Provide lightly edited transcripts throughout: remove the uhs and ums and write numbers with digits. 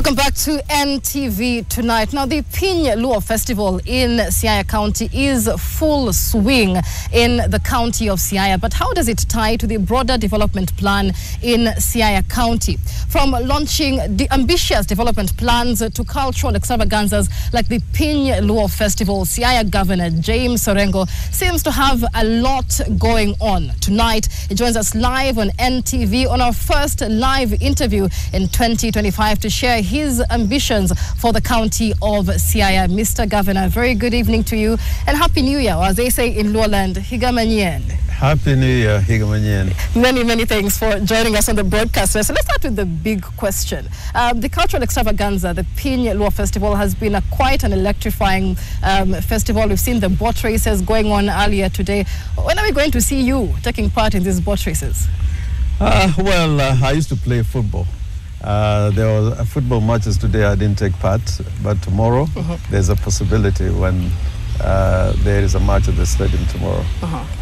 Welcome back to NTV Tonight. Now, the Piny Luo Festival in Siaya County is full swing in the county of Siaya. But how does it tie to the broader development plan in Siaya County? From launching the ambitious development plans to cultural extravaganzas like the Piny Luo Festival, Siaya Governor James Orengo seems to have a lot going on. Tonight, he joins us live on NTV on our first live interview in 2025 to share his ambitions for the county of Siaya. Mr. Governor, very good evening to you and Happy New Year, or as they say in Luoland, Higamanyien. Happy New Year, Higamanyien. Many thanks for joining us on the broadcast. So let's start with the big question. The cultural extravaganza, the Piny Luo Festival, has been quite an electrifying festival. We've seen the boat races going on earlier today. When are we going to see you taking part in these boat races? I used to play football. There were football matches today. I didn't take part, but tomorrow there's a possibility when there is a match at the stadium tomorrow.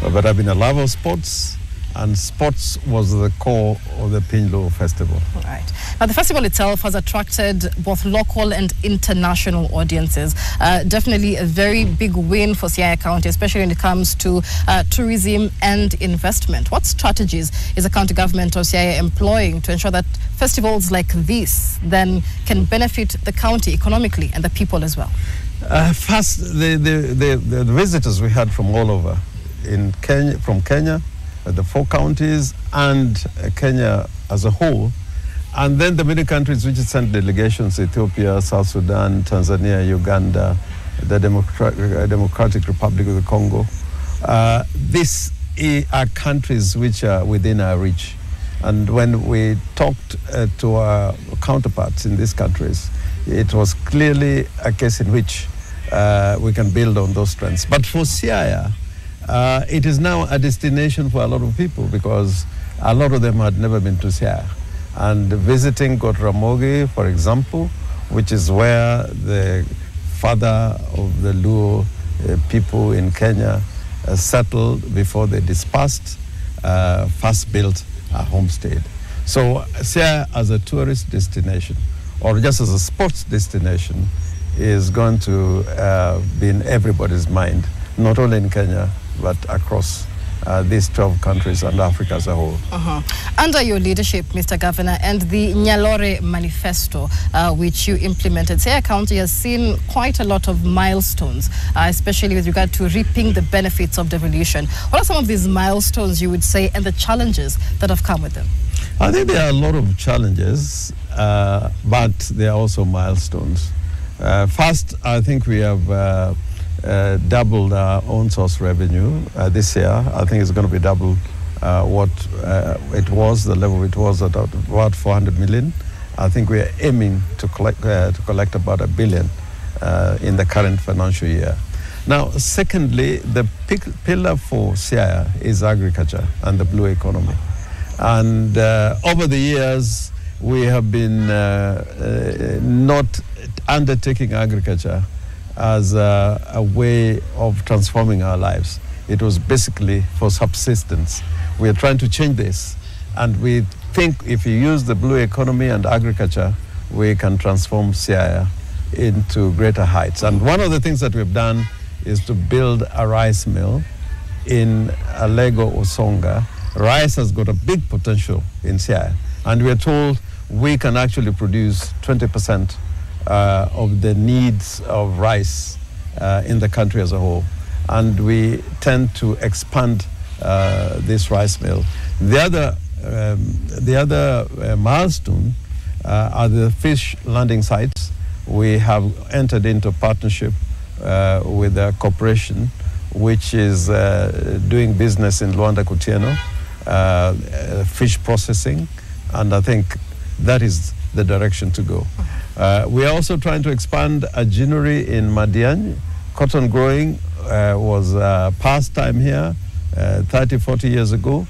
But I've been a lover of sports, and sports was the core of the Piny Luo Festival. Right. Now, the festival itself has attracted both local and international audiences. Definitely a very big win for Siaya County, especially when it comes to tourism and investment. What strategies is the county government of Siaya employing to ensure that festivals like this then can benefit the county economically and the people as well? First, the visitors we had from all over, from Kenya, the 4 counties, and Kenya as a whole, and then the many countries which sent delegations: Ethiopia, South Sudan, Tanzania, Uganda, the Democratic Republic of the Congo. These are countries which are within our reach. And when we talked to our counterparts in these countries, it was clearly a case in which we can build on those strengths. But for Siaya, it is now a destination for a lot of people because a lot of them had never been to Siaya. And visiting Ramogi, for example, which is where the father of the Luo people in Kenya settled before they dispersed, first built a homestead. So Siaya as a tourist destination, or just as a sports destination, is going to be in everybody's mind, not only in Kenya, but across these 12 countries and Africa as a whole. Under your leadership, Mr. Governor, and the Nyalore Manifesto, which you implemented, Siaya County has seen quite a lot of milestones, especially with regard to reaping the benefits of devolution. What are some of these milestones, you would say, and the challenges that have come with them? I think there are a lot of challenges, but there are also milestones. First, I think we have doubled our own source revenue this year. I think it's going to be double what it was, the level it was at about 400 million. I think we are aiming to collect about $1 billion in the current financial year. Now, secondly, the pillar for Siaya is agriculture and the blue economy. And over the years, we have been not undertaking agriculture as a way of transforming our lives. It was basically for subsistence. We are trying to change this, and we think if you use the blue economy and agriculture, we can transform Siaya into greater heights. And one of the things that we've done is to build a rice mill in Alego Osonga. Rice has got a big potential in Siaya, and we are told we can actually produce 20% of the needs of rice in the country as a whole. And we tend to expand this rice mill. The other milestone are the fish landing sites. We have entered into partnership with a corporation which is doing business in Luanda Kutieno, fish processing, and I think that is the direction to go. We are also trying to expand a ginnery in Madiany. Cotton growing was a pastime here 30, 40 years ago,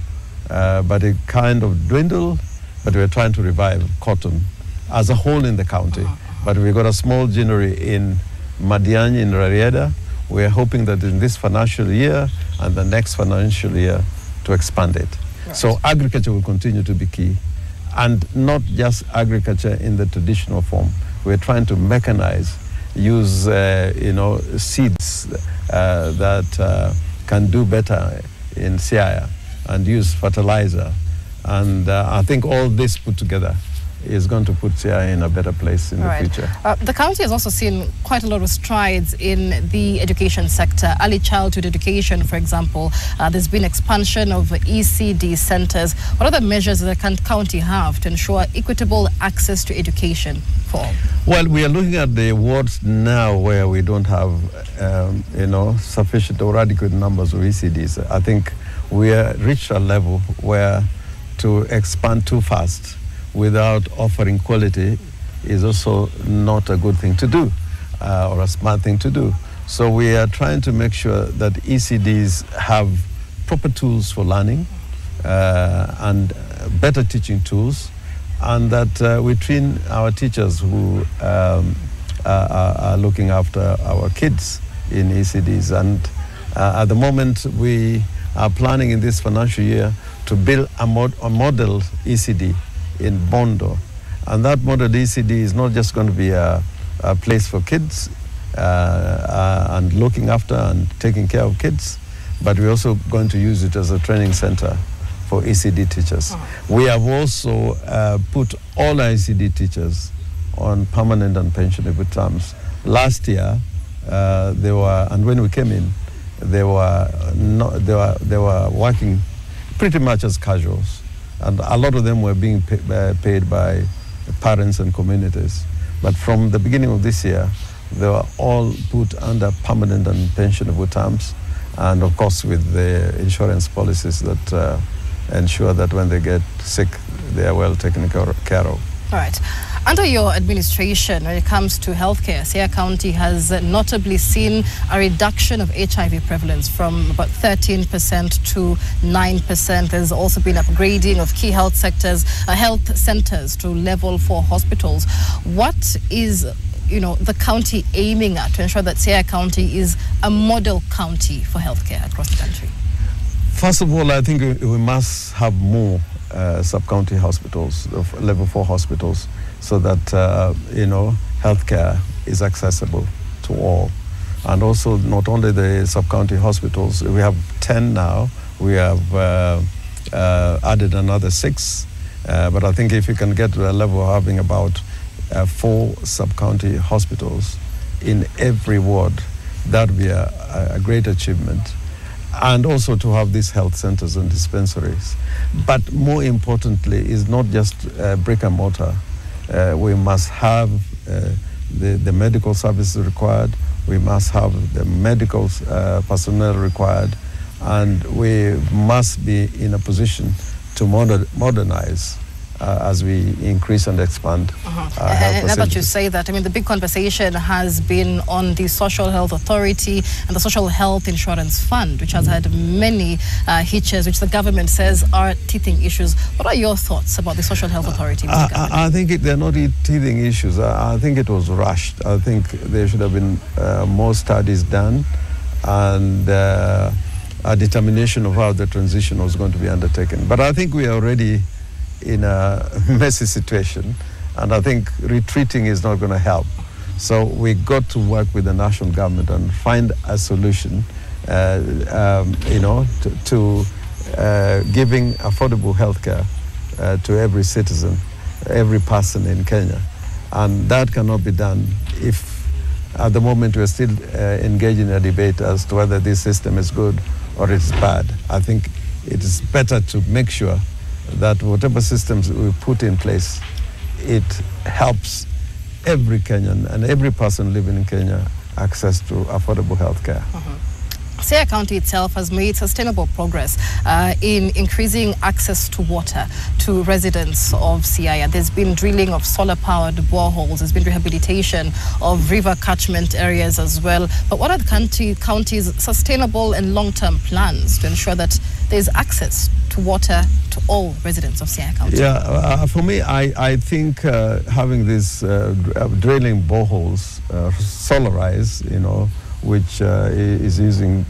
but it kind of dwindled, but we're trying to revive cotton as a whole in the county. But we've got a small ginnery in Madiany in Rarieda. We're hoping that in this financial year and the next financial year to expand it. Right. So agriculture will continue to be key. and not just agriculture in the traditional form. We're trying to mechanize, use seeds that can do better in Siaya, and use fertilizer. And I think all this put together is going to put Siaya in a better place in the future. The county has also seen quite a lot of strides in the education sector. Early childhood education, for example, there's been expansion of ECD centers. What other measures does the county have to ensure equitable access to education for all? Well, we are looking at the wards now where we don't have, sufficient or adequate numbers of ECDs. I think we have reached a level where to expand too fast without offering quality is also not a good thing to do, or a smart thing to do. So we are trying to make sure that ECDs have proper tools for learning and better teaching tools, and that we train our teachers who are looking after our kids in ECDs. And at the moment, we are planning in this financial year to build a model ECD in Bondo. And that model ECD is not just going to be a place for kids and looking after and taking care of kids, but we're also going to use it as a training center for ECD teachers. We have also put all our ECD teachers on permanent and pensionable terms. Last year, they were, and when we came in, they were working pretty much as casuals, and a lot of them were being paid by parents and communities. But from the beginning of this year, they were all put under permanent and pensionable terms, and of course with the insurance policies that ensure that when they get sick, they are well taken care of. All right. Under your administration, when it comes to healthcare, Siaya County has notably seen a reduction of HIV prevalence from about 13% to 9%. There's also been upgrading of key health centers to level 4 hospitals. What is the county aiming at to ensure that Siaya County is a model county for healthcare across the country? First of all, I think we must have more sub-county hospitals, level 4 hospitals, so that, healthcare is accessible to all. And also, not only the sub-county hospitals, we have 10 now. We have added another 6. But I think if you can get to a level of having about 4 sub-county hospitals in every ward, that would be a great achievement. And also to have these health centers and dispensaries. But more importantly is not just brick and mortar. We must have the medical services required. We must have the medical personnel required. And we must be in a position to modernize as we increase and expand our health facilities. Now that you say that, the big conversation has been on the Social Health Authority and the Social Health Insurance Fund, which has had many hitches, which the government says are teething issues. What are your thoughts about the Social Health Authority? I think they're not teething issues. I think it was rushed. I think there should have been more studies done and a determination of how the transition was going to be undertaken. But I think we are already in a messy situation, and I think retreating is not going to help. So we got to work with the national government and find a solution, to giving affordable healthcare to every citizen, every person in Kenya. And that cannot be done if at the moment we're still engaged in a debate as to whether this system is good or it's bad. I think it is better to make sure that whatever systems we put in place, it helps every Kenyan and every person living in Kenya access to affordable health care. Siaya County itself has made sustainable progress in increasing access to water to residents of Siaya. There's been drilling of solar-powered boreholes. There's been rehabilitation of river catchment areas as well. But what are the county's sustainable and long-term plans to ensure that there's access to water to all residents of Siaya County? Yeah, for me, I think having these drilling boreholes, solarized, which is using,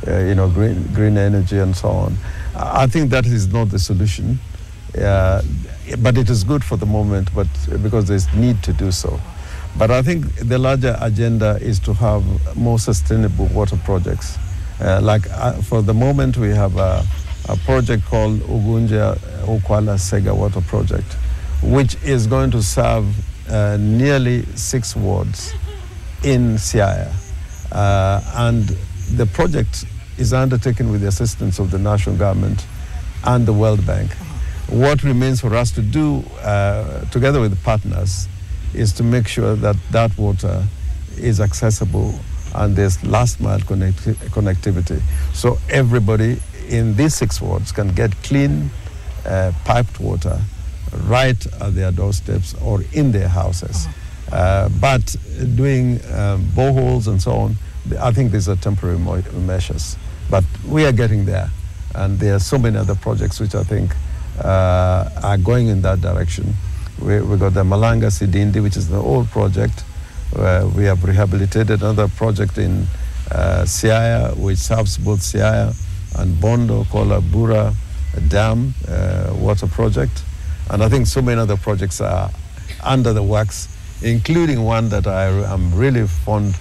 green energy and so on. I think that is not the solution. but it is good for the moment, but because there's need to do so. But I think the larger agenda is to have more sustainable water projects. For the moment, we have a project called Ugunja Ukwala Sega Water Project, which is going to serve nearly 6 wards in Siaya. And the project is undertaken with the assistance of the national government and the World Bank. What remains for us to do, together with partners, is to make sure that that water is accessible and there's last mile connectivity. So everybody in these 6 wards can get clean, piped water right at their doorsteps or in their houses. But doing boreholes and so on, I think these are temporary measures. But we are getting there. And there are so many other projects which I think are going in that direction. We got the Malanga Sidindi, which is the old project. We have rehabilitated another project in Siaya, which serves both Siaya and Bondo, called Bura Dam water project. And I think so many other projects are under the works, including one that I am really fond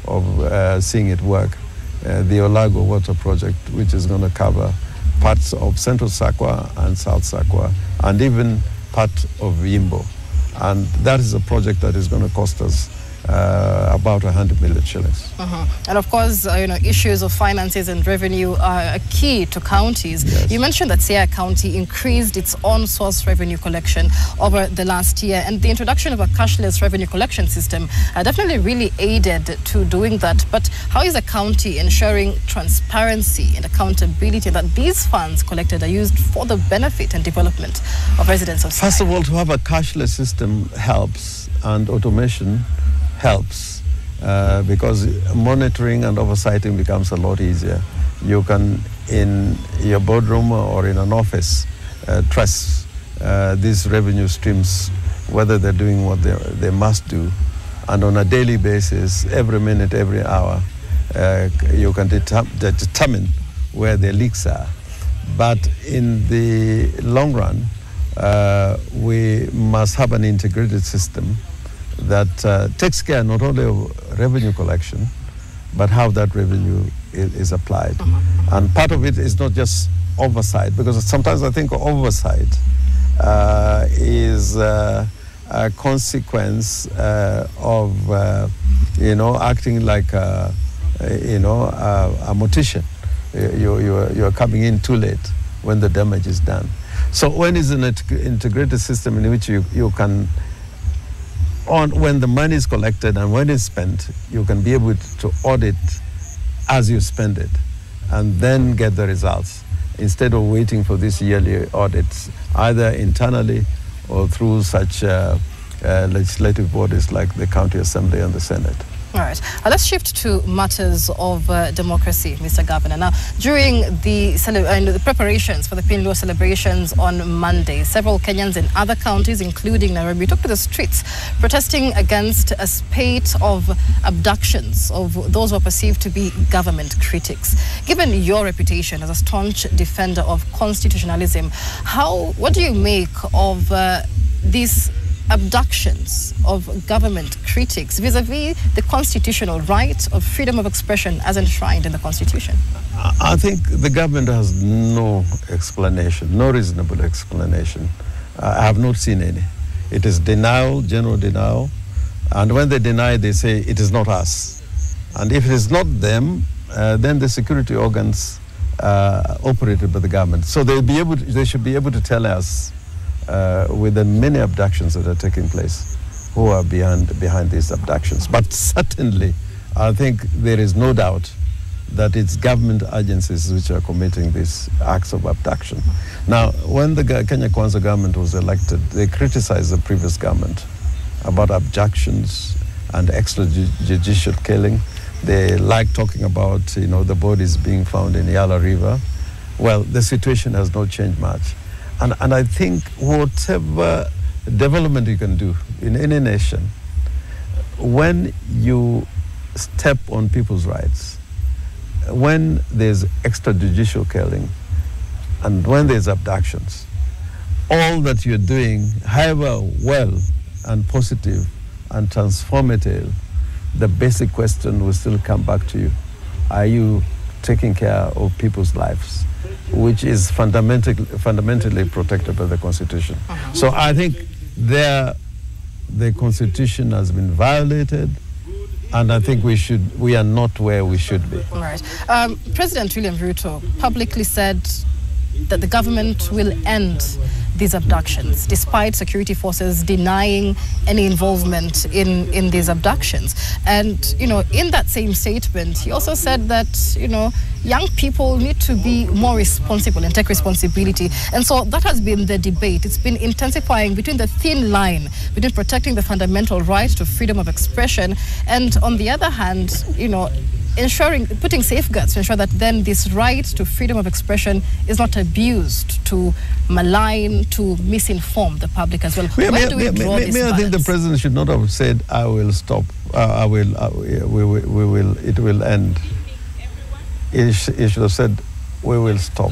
of seeing it work, the Olago water project, which is going to cover parts of Central Sakwa and South Sakwa, and even part of Yimbo. And that is a project that is going to cost us about 100 million shillings. And of course, issues of finances and revenue are a key to counties. Yes. You mentioned that Siaya County increased its own source revenue collection over the last year, and the introduction of a cashless revenue collection system definitely really aided to doing that. But how is the county ensuring transparency and accountability that these funds collected are used for the benefit and development of residents of Siaya? First of all, to have a cashless system helps, and automation helps, because monitoring and oversighting becomes a lot easier. You can, in your boardroom or in an office, trust these revenue streams, whether they're doing what they must do. And on a daily basis, every minute, every hour, you can determine where the leaks are. But in the long run, we must have an integrated system that takes care not only of revenue collection, but how that revenue is applied. And part of it is not just oversight, because sometimes I think oversight is a consequence of acting like a mortician. You're coming in too late when the damage is done. So when is an integrated system in which you can, when the money is collected and when it's spent, you can be able to audit as you spend it and then get the results, instead of waiting for these yearly audits, either internally or through such legislative bodies like the County Assembly and the Senate. All right. Let's shift to matters of democracy, Mr. Governor. Now, during the preparations for the Piny Luo celebrations on Monday, several Kenyans in other counties, including Nairobi, took to the streets protesting against a spate of abductions of those who are perceived to be government critics. Given your reputation as a staunch defender of constitutionalism, what do you make of these abductions of government critics vis-a-vis the constitutional right of freedom of expression as enshrined in the Constitution? I think the government has no explanation, no reasonable explanation. I have not seen any. It is denial, general denial, and when they deny, they say it is not us. And if it is not them, then the security organs operated by the government. So they should be able to tell us with the many abductions that are taking place, who are behind these abductions. But certainly, I think there is no doubt that it's government agencies which are committing these acts of abduction. Now, when the Kenya Kwanza government was elected, they criticized the previous government about abductions and extrajudicial killing. They like talking about, the bodies being found in Yala River. Well, the situation has not changed much. And I think whatever development you can do in any nation, when you step on people's rights, when there's extrajudicial killing, and when there's abductions, all that you're doing, however well and positive and transformative, the basic question will still come back to you. Are you taking care of people's lives, which is fundamentally protected by the Constitution? So I think the Constitution has been violated, and I think we are not where we should be. All right. President William Ruto publicly said that the government will end these abductions, despite security forces denying any involvement in these abductions. And, in that same statement, he also said that, young people need to be more responsible and take responsibility. And so that has been the debate. It's been intensifying between the thin line between protecting the fundamental right to freedom of expression and, on the other hand, putting safeguards to ensure that then this right to freedom of expression is not abused to malign, to misinform the public as well. Where do we draw this balance? I think the president should not have said, "I will stop. It will end." He should have said, "We will stop."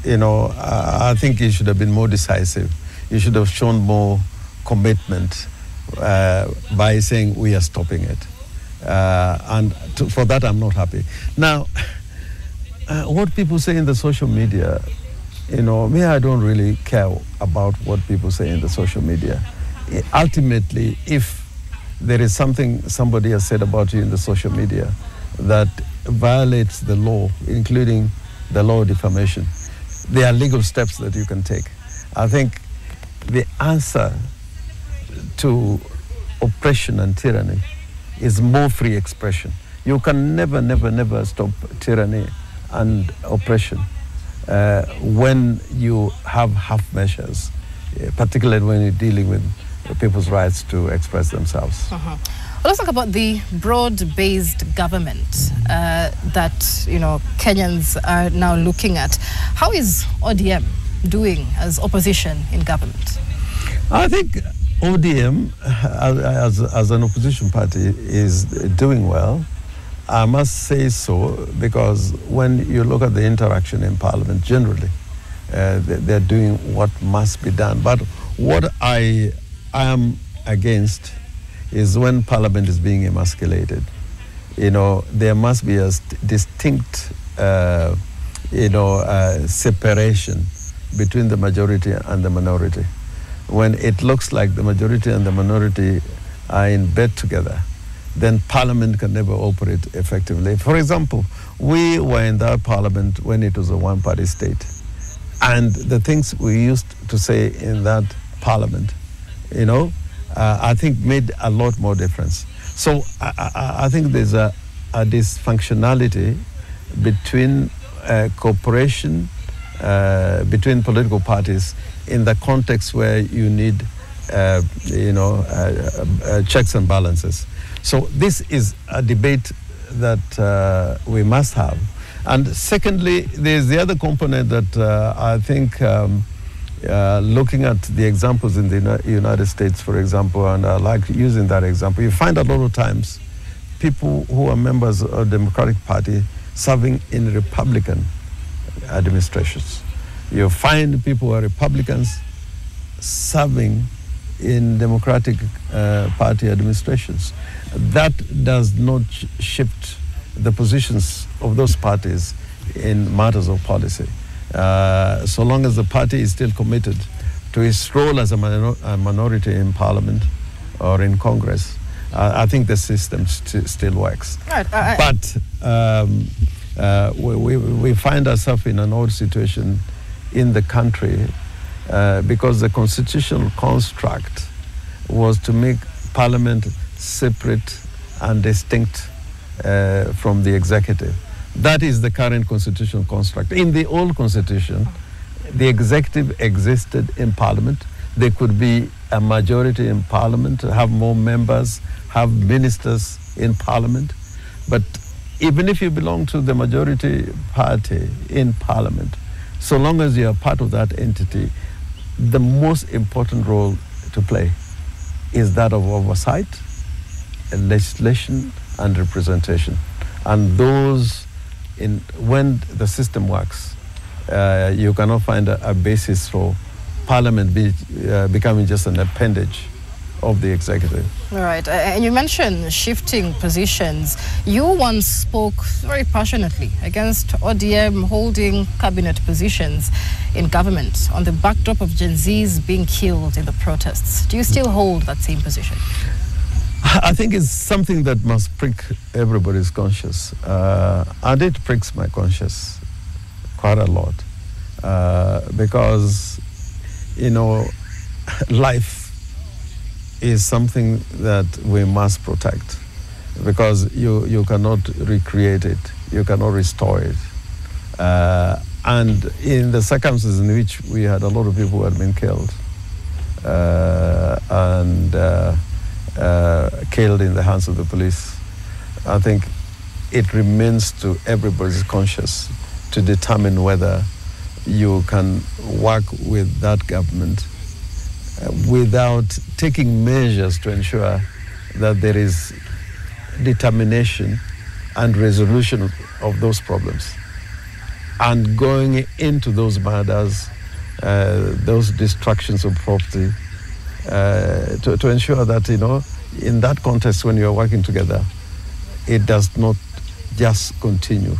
I think he should have been more decisive. He should have shown more commitment by saying, "We are stopping it." For that, I'm not happy. Now, what people say in the social media, I don't really care about what people say in the social media. Ultimately, if there is something somebody has said about you in the social media that violates the law, including the law of defamation, there are legal steps that you can take. I think the answer to oppression and tyranny is more free expression. You can never stop tyranny and oppression when you have half measures, particularly when you're dealing with people's rights to express themselves. Well, let's talk about the broad-based government that Kenyans are now looking at. How is ODM doing as opposition in government? I think ODM, as an opposition party, is doing well. I must say so, because when you look at the interaction in Parliament generally, they're doing what must be done. But what I am against is when Parliament is being emasculated. There must be a distinct, separation between the majority and the minority. When it looks like the majority and the minority are in bed together, then Parliament can never operate effectively. For example, we were in that Parliament when it was a one-party state. And the things we used to say in that Parliament, I think made a lot more difference. So I think there's a dysfunctionality between cooperation between political parties in the context where you need, checks and balances. So this is a debate that we must have. And secondly, there's the other component that I think, looking at the examples in the United States, for example, and I like using that example, you find a lot of times people who are members of the Democratic Party serving in Republican administrations. You find people who are Republicans serving in Democratic Party administrations. That does not shift the positions of those parties in matters of policy. So long as the party is still committed to its role as a minority in Parliament or in Congress, I think the system still works. Right, but we find ourselves in an odd situation in the country because the constitutional construct was to make Parliament separate and distinct from the executive. That is the current constitutional construct. In the old constitution, the executive existed in Parliament. There could be a majority in Parliament, have more members, have ministers in Parliament. But even if you belong to the majority party in Parliament, so long as you are part of that entity, the most important role to play is that of oversight, legislation, and representation. And those, when the system works, you cannot find a basis for Parliament becoming just an appendage of the executive. All right. And you mentioned shifting positions. You once spoke very passionately against ODM holding cabinet positions in government on the backdrop of Gen Zs being killed in the protests. Do you still hold that same position? I think it's something that must prick everybody's conscience. And it pricks my conscience quite a lot. Because, you know, life is something that we must protect, because you cannot recreate it, you cannot restore it. And in the circumstances in which we had a lot of people who had been killed and killed in the hands of the police, I think it remains to everybody's conscience to determine whether you can work with that government without taking measures to ensure that there is determination and resolution of those problems. And going into those murders, those destructions of property, to ensure that, you know, in that context when you are working together, it does not just continue.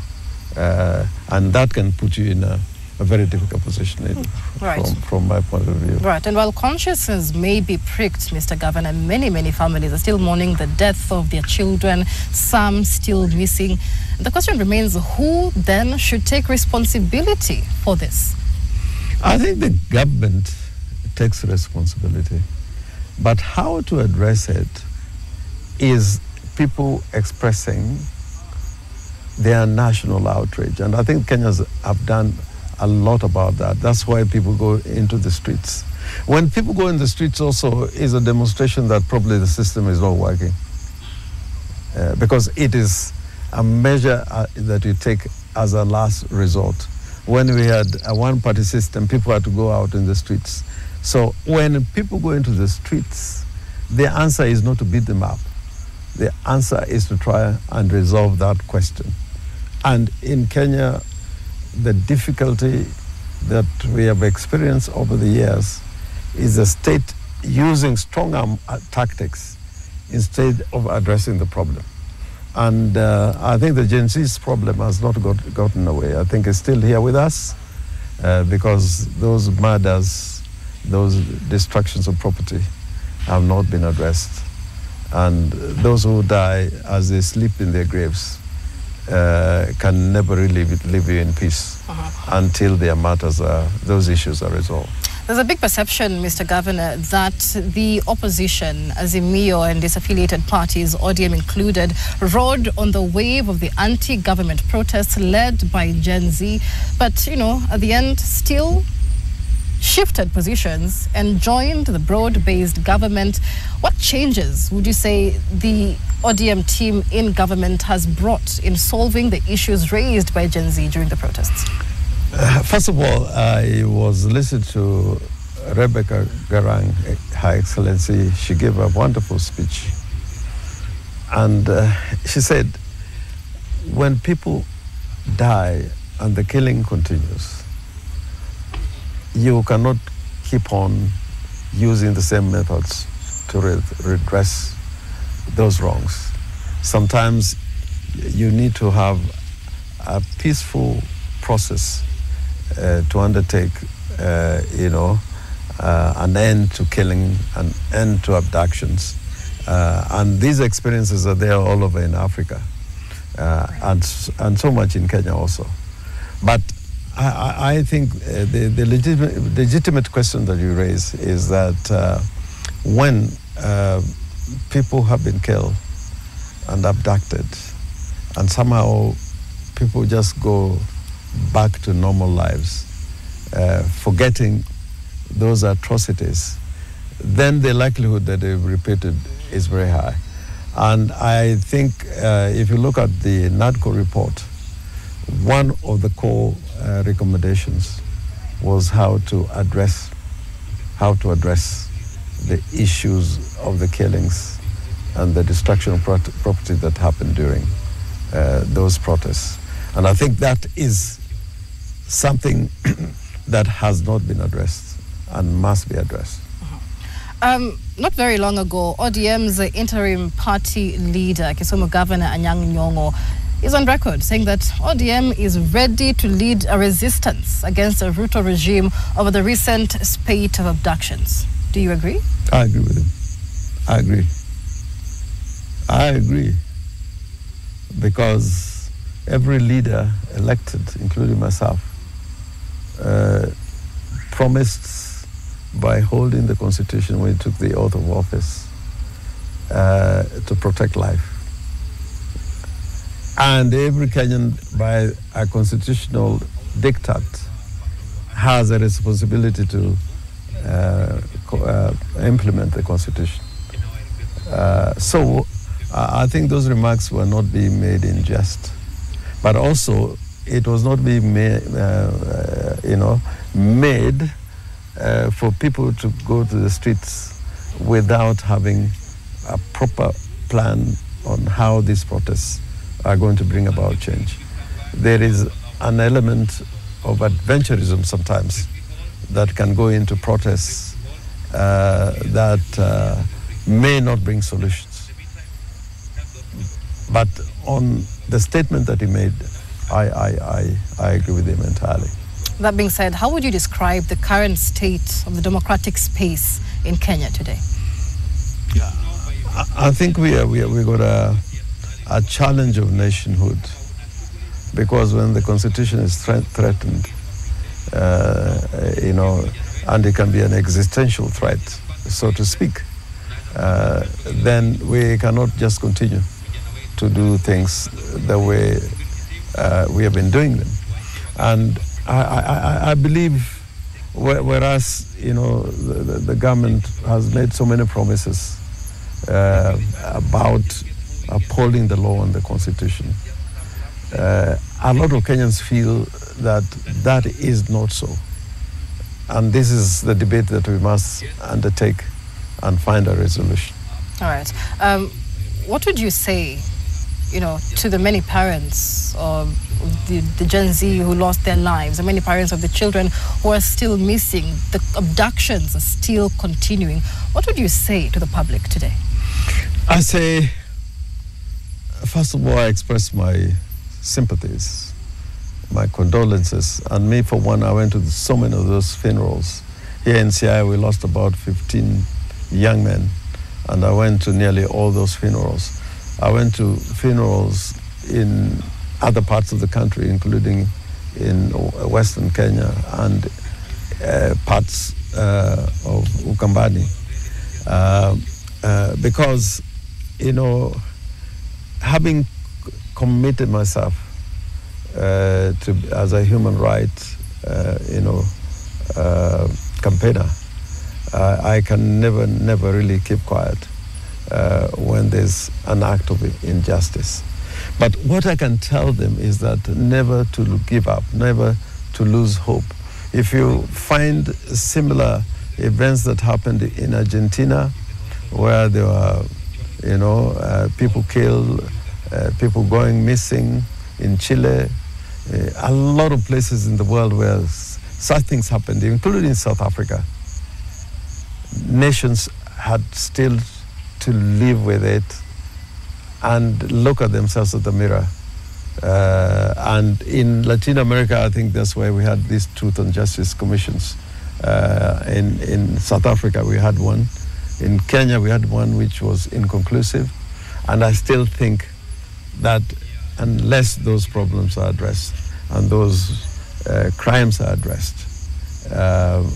And that can put you in a very difficult position right. from my point of view. Right, and while consciences may be pricked, Mr. Governor, many families are still mourning the death of their children, some still missing. The question remains, who then should take responsibility for this? I think the government takes responsibility, but how to address it is people expressing their national outrage. And I think Kenyans have done a lot about that. That's why people go into the streets. When people go in the streets also is a demonstration that probably the system is not working. Because it is a measure that you take as a last resort. When we had a one-party system, people had to go out in the streets. So when people go into the streets, the answer is not to beat them up. The answer is to try and resolve that question. And in Kenya, the difficulty that we have experienced over the years is the state using strong arm tactics instead of addressing the problem. And I think the Gen Z's problem has not gotten away. I think it's still here with us because those murders, those destructions of property have not been addressed. And those who die as they sleep in their graves can never really live in peace until their matters those issues are resolved. There's a big perception, Mr. Governor, that the opposition, Azimio and disaffiliated parties, ODM included, rode on the wave of the anti-government protests led by Gen Z, but, you know, at the end still shifted positions and joined the broad-based government. What changes would you say the ODM team in government has brought in solving the issues raised by Gen Z during the protests? First of all, I was listening to Rebecca Garang, Her Excellency. She gave a wonderful speech. And she said, when people die and the killing continues, you cannot keep on using the same methods to redress those wrongs. Sometimes you need to have a peaceful process to undertake, an end to killing, an end to abductions. And these experiences are there all over in Africa and so much in Kenya also. But I think the legitimate question that you raise is that when people have been killed and abducted and somehow people just go back to normal lives, forgetting those atrocities, then the likelihood that they've repeated is very high. And I think if you look at the NADCO report, one of the core recommendations was how to address the issues of the killings and the destruction of property that happened during those protests. And I think that is something that has not been addressed. and must be addressed. Not very long ago, ODM's interim party leader, Kisumu Governor Anyang' Nyong'o, is on record saying that ODM is ready to lead a resistance against the Ruto regime over the recent spate of abductions. Do you agree? I agree with him. I agree. Because every leader elected, including myself, promised by holding the Constitution when he took the oath of office to protect life. And every Kenyan, by a constitutional diktat, has a responsibility to implement the Constitution. So I think those remarks were not being made in jest, but also it was not being made, made for people to go to the streets without having a proper plan on how these protests are going to bring about change. There is an element of adventurism sometimes that can go into protests that may not bring solutions. But on the statement that he made, I agree with him entirely. That being said, how would you describe the current state of the democratic space in Kenya today? I think we got a challenge of nationhood, because when the Constitution is threatened, and it can be an existential threat, so to speak, then we cannot just continue to do things the way we have been doing them. And I believe, whereas the government has made so many promises about upholding the law and the Constitution, a lot of Kenyans feel that that is not so. And this is the debate that we must undertake and find a resolution. All right. What would you say, to the many parents of the Gen Z who lost their lives, the many parents of the children who are still missing, the abductions are still continuing? What would you say to the public today? I say, first of all, I express my sympathies, my condolences. And me, for one, I went to so many of those funerals. Here in Siaya, we lost about 15 young men, and I went to nearly all those funerals. I went to funerals in other parts of the country, including in Western Kenya and parts of Ukambani, because, having committed myself as a human rights, campaigner, I can never really keep quiet when there's an act of injustice. But what I can tell them is that never to give up, never to lose hope. If you find similar events that happened in Argentina, where there were, people killed, people going missing, in Chile, a lot of places in the world where such things happened, including in South Africa, nations had still to live with it and look at themselves at the mirror. And in Latin America, I think that's why we had these Truth and Justice Commissions. In South Africa, we had one. In Kenya, we had one which was inconclusive. And I still think that unless those problems are addressed and those crimes are addressed,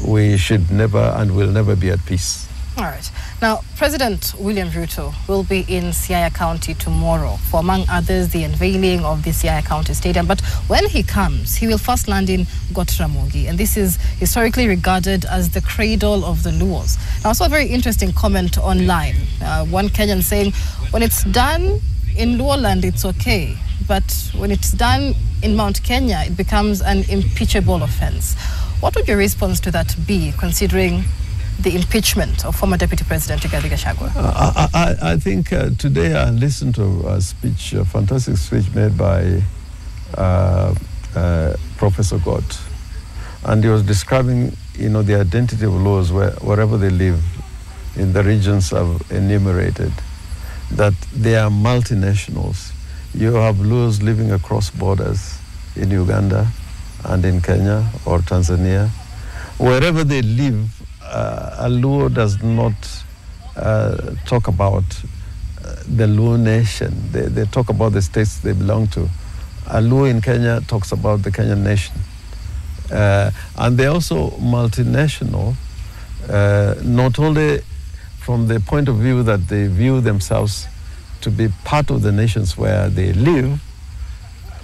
we should never and will never be at peace. All right. Now, President William Ruto will be in Siaya County tomorrow for, among others, the unveiling of the Siaya County Stadium. But when he comes, he will first land in Gotramogi, and this is historically regarded as the cradle of the Luos. Now, I saw a very interesting comment online. One Kenyan saying, when it's done in Luo land, it's okay. But when it's done in Mount Kenya, it becomes an impeachable offense. What would your response to that be, considering the impeachment of former Deputy President Rigathi Gachagua? I think today I listened to a speech, a fantastic speech made by Professor Gott, and he was describing the identity of Luos wherever they live in the regions I've enumerated, that they are multinationals. You have Luos living across borders in Uganda and in Kenya or Tanzania. Wherever they live, a Luo does not talk about the Luo nation. They talk about the states they belong to. A Luo in Kenya talks about the Kenyan nation. And they're also multinational, not only from the point of view that they view themselves to be part of the nations where they live,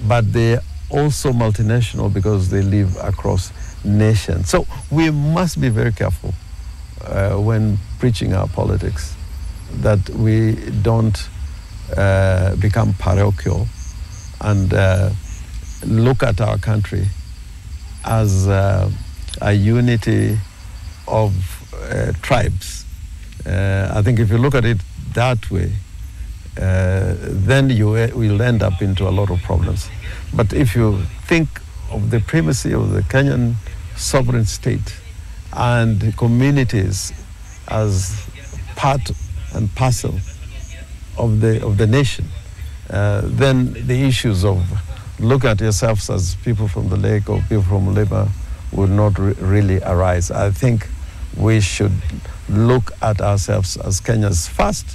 but they're also multinational because they live across nations. So we must be very careful when preaching our politics, that we don't become parochial and look at our country as a unity of tribes. I think if you look at it that way, then you will end up into a lot of problems. But if you think of the primacy of the Kenyan sovereign state and communities as part and parcel of the nation, then the issues of look at yourselves as people from the lake or people from Lima would not really arise. I think we should look at ourselves as Kenyans first,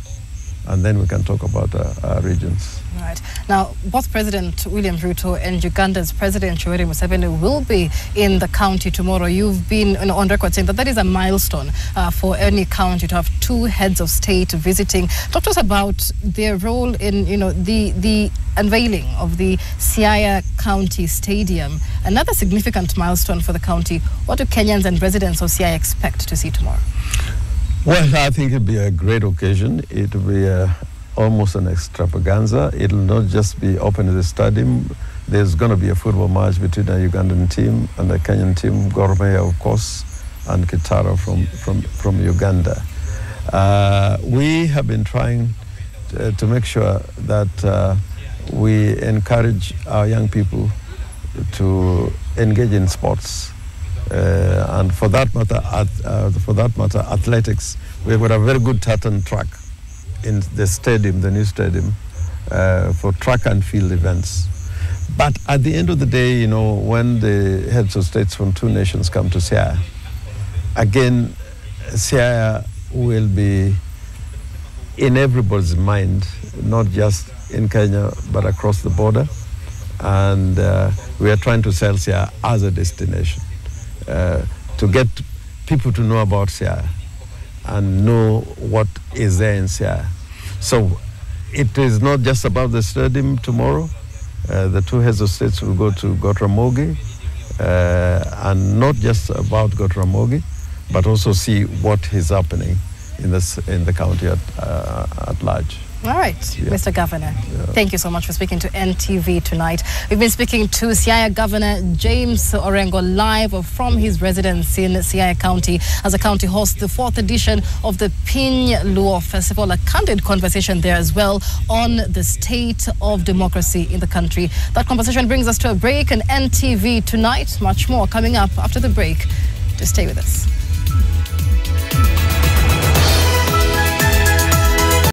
and then we can talk about our regions. Right. Now, both President William Ruto and Uganda's President Yoweri Museveni will be in the county tomorrow. You've been on record saying that is a milestone for any county to have two heads of state visiting. Talk to us about their role in, the unveiling of the Siaya County Stadium. Another significant milestone for the county. What do Kenyans and residents of Siaya expect to see tomorrow? Well, I think it'll be a great occasion. It'll be almost an extravaganza. It'll not just be open to the stadium. There's going to be a football match between a Ugandan team and a Kenyan team, Gor Mahia, of course, and Kitara from Uganda. We have been trying to make sure that we encourage our young people to engage in sports. And for that matter, athletics. We've got a very good tartan track in the stadium, the new stadium, for track and field events. But at the end of the day, when the heads of states from two nations come to Siaya, again, Siaya will be in everybody's mind, not just in Kenya, but across the border. And we are trying to sell Siaya as a destination, to get people to know about Siaya and know what is there in Siaya. So it is not just about the stadium tomorrow. The two heads of states will go to Gotramogi, and not just about Gotramogi, but also see what is happening in the county at large. All right, yeah. Mr. Governor, thank you so much for speaking to NTV tonight. We've been speaking to Siaya Governor James Orengo live from his residence in Siaya County as the county hosts the 4th edition of the Piny Luo Festival. A candid conversation there as well on the state of democracy in the country. That conversation brings us to a break, and NTV tonight. Much more coming up after the break. Just stay with us.